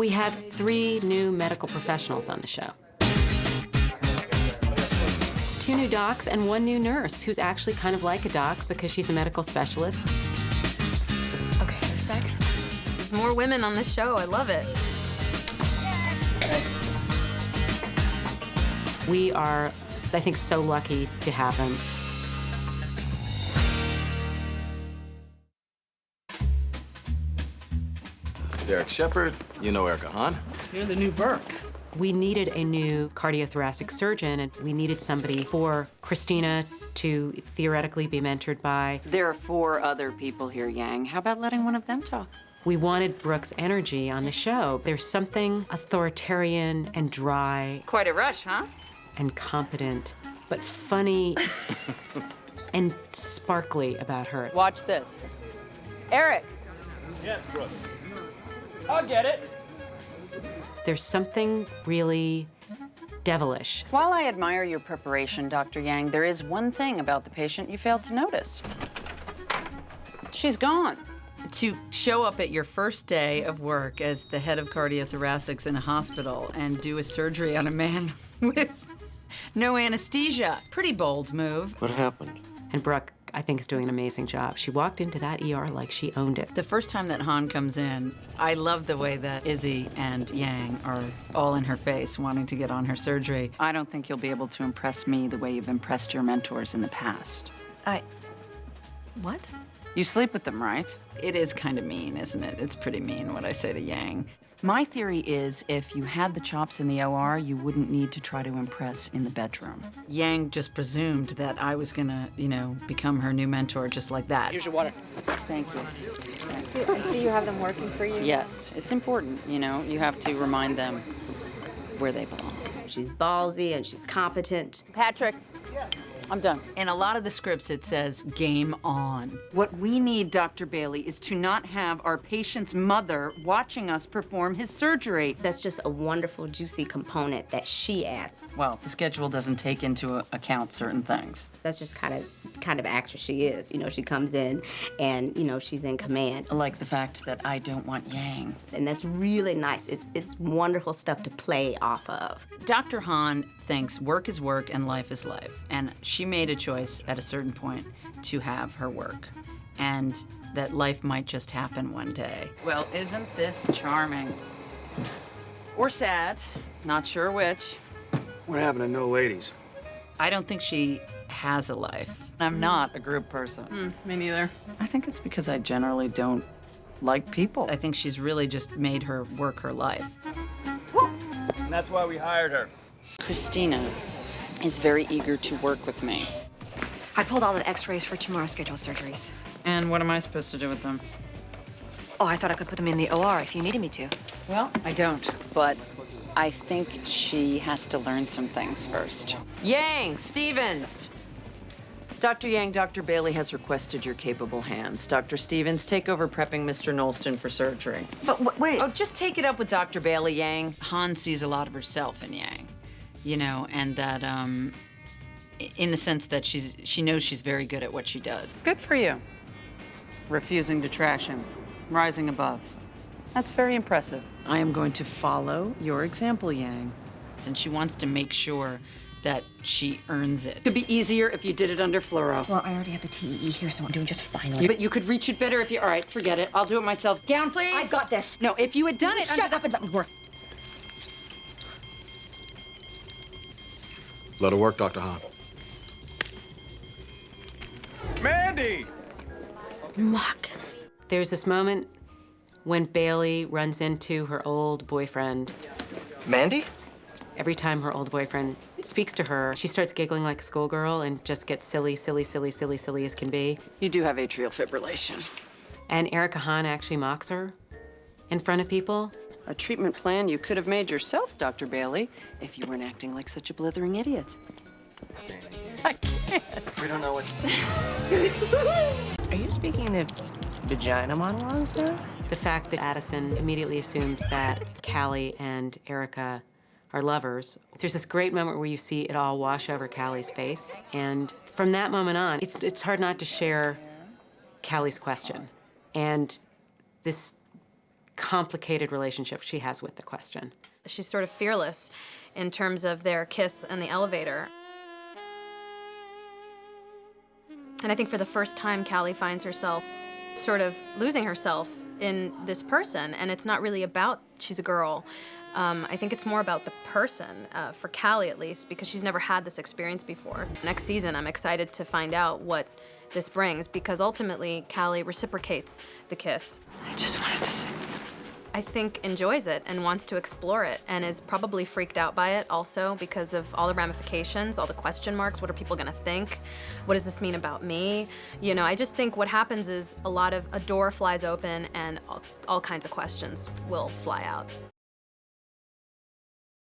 We have 3 new medical professionals on the show. 2 new docs and 1 new nurse who's actually kind of like a doc because she's a medical specialist. Okay, sex. There's more women on the show. I love it. We are, I think, so lucky to have them. Derek Shepard, you know Erica Hahn. You're the new Brooke. We needed a new cardiothoracic surgeon, and we needed somebody for Christina to theoretically be mentored by. There are 4 other people here, Yang. How about letting one of them talk? We wanted Brooke's energy on the show. There's something authoritarian and dry. Quite a rush, huh? And competent, but funny and sparkly about her. Watch this. Eric. Yes, Brooke. I'll get it. There's something really devilish. While I admire your preparation, Dr. Yang, there is one thing about the patient you failed to notice. She's gone. To show up at your first day of work as the head of cardiothoracics in a hospital and do a surgery on a man with no anesthesia. Pretty bold move. What happened? And Brooke, I think, is doing an amazing job. She walked into that ER like she owned it. The first time that Hahn comes in, I love the way that Izzy and Yang are all in her face wanting to get on her surgery. I don't think you'll be able to impress me the way you've impressed your mentors in the past. What? You sleep with them, right? It is kind of mean, isn't it? It's pretty mean what I say to Yang. My theory is if you had the chops in the OR, you wouldn't need to try to impress in the bedroom. Yang just presumed that I was gonna, become her new mentor just like that. Here's your water. Thank you. I see you have them working for you. Yes, it's important, you have to remind them where they belong. She's ballsy and she's competent. Patrick, I'm done. In a lot of the scripts, it says, game on. What we need, Dr. Bailey, is to not have our patient's mother watching us perform his surgery. That's just a wonderful, juicy component that she adds. Well, the schedule doesn't take into account certain things. That's just kind of actress she is. She comes in and, she's in command. Like the fact that I don't want Yang. And that's really nice. It's wonderful stuff to play off of. Dr. Hahn thinks work is work and life is life. And she made a choice at a certain point to have her work. And that life might just happen one day. Well, isn't this charming? Or sad, not sure which. What happened to no ladies? I don't think she has a life. I'm not a group person. Me neither. I think it's because I generally don't like people. I think she's really just made her work her life. And that's why we hired her. Christina is very eager to work with me. I pulled all the x-rays for tomorrow's scheduled surgeries. And what am I supposed to do with them? Oh, I thought I could put them in the OR if you needed me to. Well, I don't, but I think she has to learn some things first. Yang, Stevens! Dr. Yang, Dr. Bailey has requested your capable hands. Dr. Stevens, take over prepping Mr. Knowlston for surgery. But wait. Oh, just take it up with Dr. Bailey, Yang. Han sees a lot of herself in Yang, and that, in the sense that she knows she's very good at what she does. Good for you. Refusing to trash him, rising above. That's very impressive. I am going to follow your example, Yang. And she wants to make sure that she earns it. Could be easier if you did it under fluoro. Well, I already have the TEE here, so I'm doing just fine. But you could reach it better if you... All right, forget it. I'll do it myself. Gown, please. I got this. No, if you had done it... Shut up and let me work. Let her work, Dr. Hahn. Mandy! Marcus. There's this moment when Bailey runs into her old boyfriend. Mandy? Every time her old boyfriend speaks to her, she starts giggling like a schoolgirl and just gets silly as can be. You do have atrial fibrillation. And Erica Hahn actually mocks her in front of people. A treatment plan you could have made yourself, Dr. Bailey, if you weren't acting like such a blithering idiot. I can't. We don't know what... Are you speaking the vagina monologues now? The fact that Addison immediately assumes that Callie and Erica are lovers. There's this great moment where you see it all wash over Callie's face, and from that moment on, it's hard not to share Callie's question. And this complicated relationship she has with the question. She's sort of fearless in terms of their kiss in the elevator. And I think for the first time, Callie finds herself sort of losing herself in this person, and it's not really about she's a girl. I think it's more about the person, for Callie at least, because she's never had this experience before. Next season, I'm excited to find out what this brings, because ultimately, Callie reciprocates the kiss. I just wanted to say. I think enjoys it and wants to explore it, and is probably freaked out by it also because of all the ramifications, all the question marks. What are people gonna think? What does this mean about me? You know, I just think what happens is a door flies open and all kinds of questions will fly out.